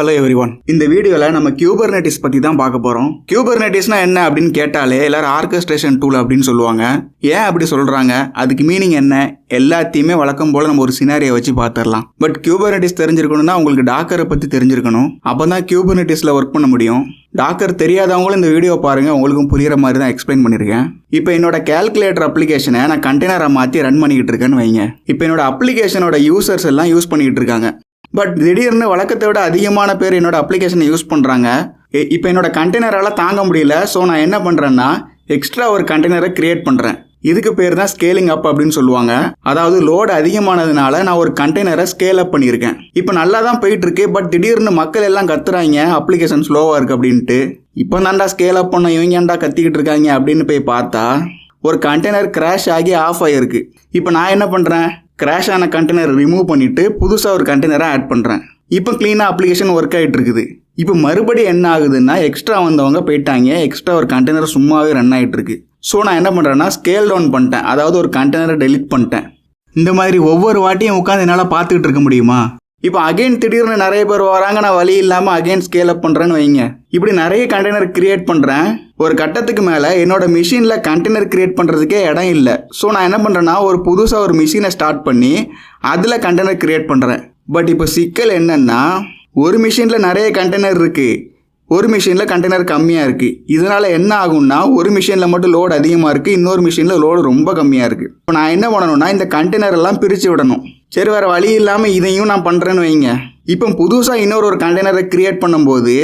Hello everyone, இந்த வீடியோவில் நம்ம கியூபர்நெட்டிஸ் பற்றி தான் பார்க்க போகிறோம். கியூபர்நெட்டிஸ்னா என்ன அப்படின்னு கேட்டாலே எல்லாரும் ஆர்கெஸ்ட்ரேஷன் டூல் அப்படின்னு சொல்லுவாங்க. ஏன் அப்படி சொல்கிறாங்க, அதுக்கு மீனிங் என்ன, எல்லாத்தையுமே வழக்கம் போல் நம்ம ஒரு சினாரியை வச்சு பார்த்துடலாம். பட் கியூபர்நெட்டிஸ் தெரிஞ்சிருக்கணும்னா உங்களுக்கு டாக்கரை பற்றி தெரிஞ்சிருக்கணும். அப்போ தான் கியூபர்நெட்டிஸில் ஒர்க் பண்ண முடியும். டாக்கர் தெரியாதவங்களும் இந்த வீடியோ பாருங்கள், உங்களுக்கும் புரிகிற மாதிரி தான் எக்ஸ்பிளைன் பண்ணியிருக்கேன். இப்போ என்னோட கேல்குலேட்டர் அப்ளிகேஷனை நான் கண்டெய்னரை மாற்றி ரன் பண்ணிக்கிட்டு இருக்கேன்னு வைங்க. இப்போ என்னோட அப்ளிகேஷனோட யூசர்ஸ் எல்லாம் யூஸ் பண்ணிக்கிட்டு இருக்காங்க. பட் திடீர்னு வழக்கத்தை விட அதிகமான பேர் என்னோட அப்ளிகேஷனை யூஸ் பண்ணுறாங்க. இப்போ என்னோட கண்டெய்னரால் தாங்க முடியல. ஸோ நான் என்ன பண்ணுறேன்னா எக்ஸ்ட்ரா ஒரு கண்டெய்னரை கிரியேட் பண்ணுறேன். இதுக்கு பேர் தான் ஸ்கேலிங் அப் அப்படின்னு சொல்லுவாங்க. அதாவது லோடு அதிகமானதுனால நான் ஒரு கண்டெய்னரை ஸ்கேல் அப் பண்ணியிருக்கேன். இப்போ நல்லா தான் போயிட்டு இருக்கு. பட் திடீர்னு மக்கள் எல்லாம் கத்துறாங்க அப்ளிகேஷன் ஸ்லோவாக இருக்குது அப்படின்ட்டு. இப்போ தான்டா ஸ்கேல் அப் பண்ண இவங்க ஏன்டா கத்திக்கிட்டு இருக்காங்க அப்படின்னு போய் பார்த்தா ஒரு கண்டெய்னர் கிராஷ் ஆகி ஆஃப் ஆகிருக்கு. இப்போ நான் என்ன பண்ணுறேன், கிராஷ் ஆன கண்டெய்னர் ரிமூவ் பண்ணிவிட்டு புதுசாக ஒரு கண்டெய்னரை ஆட் பண்ணுறேன். இப்போ க்ளீனாக அப்ளிகேஷன் ஒர்க் ஆகிட்டு இருக்குது. இப்போ மறுபடியும் என்ன ஆகுதுன்னா எக்ஸ்ட்ரா வந்தவங்க போயிட்டாங்க, எக்ஸ்ட்ரா ஒரு கண்டெய்னர் சும்மாவே ரன் ஆகிட்டு இருக்கு. ஸோ நான் என்ன பண்ணுறேன்னா ஸ்கேல் டவுன் பண்ணிட்டேன், அதாவது ஒரு கண்டெய்னரை டெலிட் பண்ணிட்டேன். இந்த மாதிரி ஒவ்வொரு வாட்டியும் உட்காந்து என்னால் பார்த்துக்கிட்டு இருக்க முடியுமா? இப்போ அகைன் திடீர்னு நிறைய பேர் வராங்க, நான் வழி இல்லாமல் அகைன் ஸ்கேல் அப் பண்ணுறேன்னு வைங்க. இப்படி நிறைய கண்டெய்னர் கிரியேட் பண்ணுறேன். ஒரு கட்டத்துக்கு மேலே என்னோட மிஷினில் கண்டெய்னர் கிரியேட் பண்ணுறதுக்கே இடம் இல்லை. ஸோ நான் என்ன பண்ணுறேன்னா ஒரு புதுசாக ஒரு மிஷினை ஸ்டார்ட் பண்ணி அதில் கண்டெய்னர் கிரியேட் பண்ணுறேன். பட் இப்போ சிக்கல் என்னென்னா ஒரு மிஷினில் நிறைய கண்டெய்னர் இருக்குது, ஒரு மிஷினில் கண்டெய்னர் கம்மியாக இருக்குது. இதனால் என்ன ஆகும்னா ஒரு மிஷினில் மட்டும் லோடு அதிகமாக இருக்குது, இன்னொரு மிஷினில் லோடு ரொம்ப கம்மியாக இருக்குது. இப்போ நான் என்ன பண்ணணும்னா இந்த கண்டெய்னர் எல்லாம் பிரித்து விடணும். சரி, வேறு வழி இல்லாமல் இதையும் நான் பண்ணுறேன்னு வைங்க. இப்போ புதுசாக இன்னொரு கண்டெய்னரை க்ரியேட் பண்ணும்போது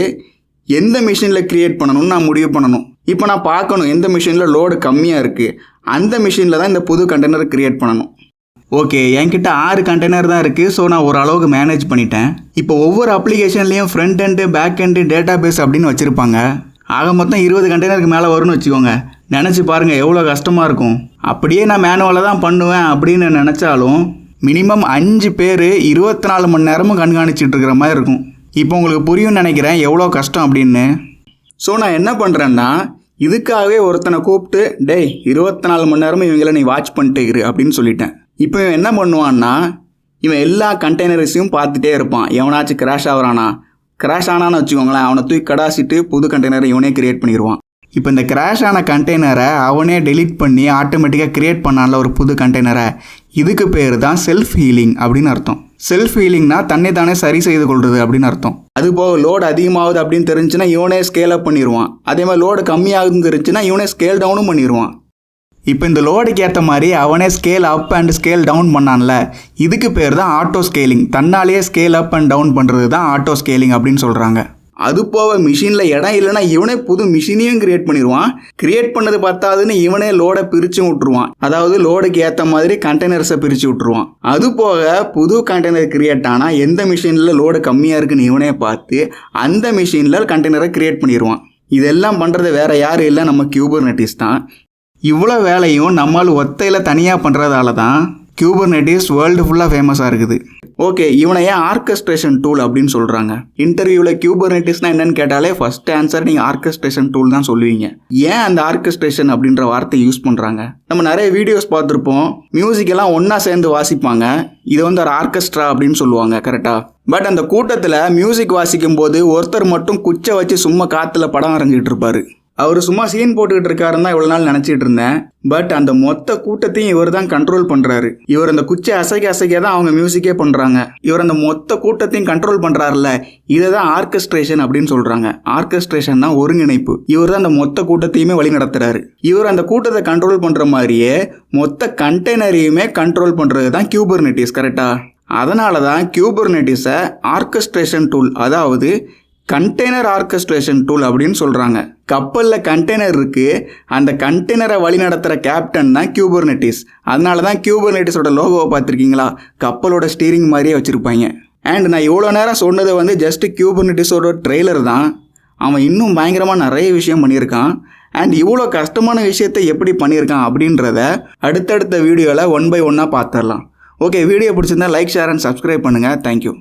எந்த மிஷினில் க்ரியேட் பண்ணணும்னு நான் முடிவு பண்ணணும். இப்போ நான் பார்க்கணும் எந்த மிஷினில் லோடு கம்மியாக இருக்குது, அந்த மிஷினில் தான் இந்த புது கண்டெய்னரை க்ரியேட் பண்ணணும். ஓகே, என்கிட்ட 6 கண்டெய்னர் தான் இருக்குது. ஸோ நான் ஓரளவுக்கு மேனேஜ் பண்ணிட்டேன். இப்போ ஒவ்வொரு அப்ளிகேஷன்லேயும் front end back end database அப்படின்னு வச்சுருப்பாங்க. ஆக மொத்தம் 20 கண்டெய்னருக்கு மேலே வரும்னு வச்சுக்கோங்க. நினச்சி பாருங்கள் எவ்வளோ கஷ்டமாக இருக்கும். அப்படியே நான் மேனுவலாக தான் பண்ணுவேன் அப்படின்னு நினச்சாலும் மினிமம் 5 பேர் 24 மணி நேரமும் கண்காணிச்சிட்டு இருக்கிற மாதிரி இருக்கும். இப்போ உங்களுக்கு புரியும்னு நினைக்கிறேன் எவ்வளோ கஷ்டம் அப்படின்னு. ஸோ நான் என்ன பண்ணுறேன்னா இதுக்காகவே ஒருத்தனை கூப்பிட்டு டேய் 24 மணி நேரமும் இவங்களை நீ வாட்ச் பண்ணிட்டே இரு அப்படின்னு சொல்லிட்டேன். இப்போ இவன் என்ன பண்ணுவான்னா இவன் எல்லா கண்டெய்னர்ஸையும் பார்த்துட்டே இருப்பான். எவனாச்சும் கிராஷ் ஆகிறானா, கிராஷ் ஆனான்னு வச்சுக்கோங்களேன், அவனை தூக்கி கடாசிட்டு புது கண்டெய்னரை இவனே கிரியேட் பண்ணிடுவான். இப்போ இந்த கிராஷ் ஆன கண்டெய்னரை அவனே டெலீட் பண்ணி ஆட்டோமேட்டிக்காக கிரியேட் பண்ணால ஒரு புது கண்டெய்னரை. இதுக்கு பேர் தான் செல்ஃப் ஹீலிங் அப்படின்னு அர்த்தம். செல்ஃப் ஹீலிங்னா தன்னை தானே சரி செய்து கொள்வது அப்படின்னு அர்த்தம். அது போக லோடு அதிகமாகுது அப்படின்னு தெரிஞ்சுன்னா இவனே ஸ்கேல் அப் பண்ணிடுவான். அதே மாதிரி லோடு கம்மியாகுதுன்னு தெரிஞ்சுன்னா இவனே ஸ்கேல் டவுனும் பண்ணிடுவான். இப்போ இந்த லோடுக்கு ஏற்ற மாதிரி அவனே scale up and scale down பண்ணான்ல, இதுக்கு பேர் தான் ஆட்டோ ஸ்கேலிங். தன்னாலேயே ஸ்கேல் அப் அண்ட் டவுன் பண்ணுறது தான் ஆட்டோ ஸ்கேலிங் அப்படின்னு சொல்கிறாங்க. அது போக மிஷினில் இடம் இல்லைன்னா இவனே புது மிஷினையும் கிரியேட் பண்ணிடுவான். கிரியேட் பண்ணது பத்தாதுன்னு இவனே லோடை பிரித்து விட்டுருவான். அதாவது லோடுக்கு ஏற்ற மாதிரி கண்டெய்னர்ஸை பிரித்து விட்டுருவான். அது போக புது கண்டெய்னர் கிரியேட் ஆனால் எந்த மிஷினில் லோடு கம்மியாக இருக்குன்னு இவனே பார்த்து அந்த மிஷினில் கண்டெய்னரை கிரியேட் பண்ணிடுவான். இதெல்லாம் பண்ணுறது வேறு யாரும் இல்லை, நம்ம கியூபர்நெட்டிஸ் தான். இவ்வளோ வேலையும் நம்மால் ஒத்தையில் தனியாக பண்ணுறதால தான் கியூபர்நெட்டிஸ் வேர்ல்டு ஃபுல்லாக ஃபேமஸாக இருக்குது. ஓகே, இவனை ஏன் ஆர்கெஸ்ட்ரேஷன் டூல் அப்படின்னு சொல்கிறாங்க? இன்டர்வியூவில் கியூபர்நெட்டிஸ்னால் என்னன்னு கேட்டாலே ஃபஸ்ட் ஆன்சர் நீங்கள் ஆர்கெஸ்ட்ரேஷன் டூல் தான் சொல்லுவீங்க. ஏன் அந்த ஆர்கெஸ்ட்ரேஷன் அப்படின்ற வார்த்தை யூஸ் பண்ணுறாங்க? நம்ம நிறைய வீடியோஸ் பார்த்துருப்போம், மியூசிக் எல்லாம் ஒன்றா சேர்ந்து வாசிப்பாங்க. இதை வந்து ஒரு ஆர்கெஸ்ட்ரா அப்படின்னு சொல்லுவாங்க, கரெக்டாக? பட் அந்த கூட்டத்தில் மியூசிக் வாசிக்கும் போது ஒருத்தர் மட்டும் குச்சை வச்சு சும்மா காற்றுல படம் வரைஞ்சிட்டு இருப்பார். அவர் சும்மா சீன் போட்டுக்கிட்டு இருக்காருன்னு தான் இவ்வளோ நாள் நினச்சிட்டு இருந்தேன். பட் அந்த மொத்த கூட்டத்தையும் இவர் தான் கண்ட்ரோல் பண்ணுறாரு. இவர் அந்த குச்சை அசைக்க தான் அவங்க மியூசிக்கே பண்ணுறாங்க. இவர் அந்த மொத்த கூட்டத்தையும் கண்ட்ரோல் பண்ணுறாருல, இதை தான் ஆர்கெஸ்ட்ரேஷன் அப்படின்னு சொல்கிறாங்க. ஆர்கெஸ்ட்ரேஷன் தான் ஒருங்கிணைப்பு. இவர் தான் அந்த மொத்த கூட்டத்தையுமே வழி நடத்துகிறாரு. இவர் அந்த கூட்டத்தை கண்ட்ரோல் பண்ணுற மாதிரியே மொத்த கண்டெய்னரையுமே கண்ட்ரோல் பண்ணுறது தான் கியூபர்நெட்டிஸ், கரெக்டாக? அதனால தான் கியூபர்நெட்டிஸை ஆர்கெஸ்ட்ரேஷன் டூல், அதாவது கண்டெய்னர் ஆர்கெஸ்ட்ரேஷன் டூல் அப்படின்னு சொல்கிறாங்க. கப்பலில் கண்டெய்னர் இருக்குது, அந்த கண்டெய்னரை வழி நடத்துகிற கேப்டன் தான் கியூபர்நெட்டிஸ். அதனால தான் கியூபர்நெட்டிஸோட லோகோவை பார்த்துருக்கீங்களா, கப்பலோட ஸ்டீரிங் மாதிரியே வச்சுருப்பாங்க. அண்ட் நான் இவ்வளோ நேரம் சொன்னது வந்து ஜஸ்ட் கியூபர்நெட்டிஸோட ட்ரெய்லர் தான். அவன் இன்னும் பயங்கரமாக நிறைய விஷயம் பண்ணியிருக்கான். அண்ட் இவ்வளோ கஷ்டமான விஷயத்தை எப்படி பண்ணியிருக்கான் அப்படின்றத அடுத்தடுத்த வீடியோவில் 1 by 1 பார்த்துடலாம். ஓகே, வீடியோ பிடிச்சிருந்தா லைக், ஷேர் அண்ட் சப்ஸ்கிரைப் பண்ணுங்கள். தேங்க்யூ.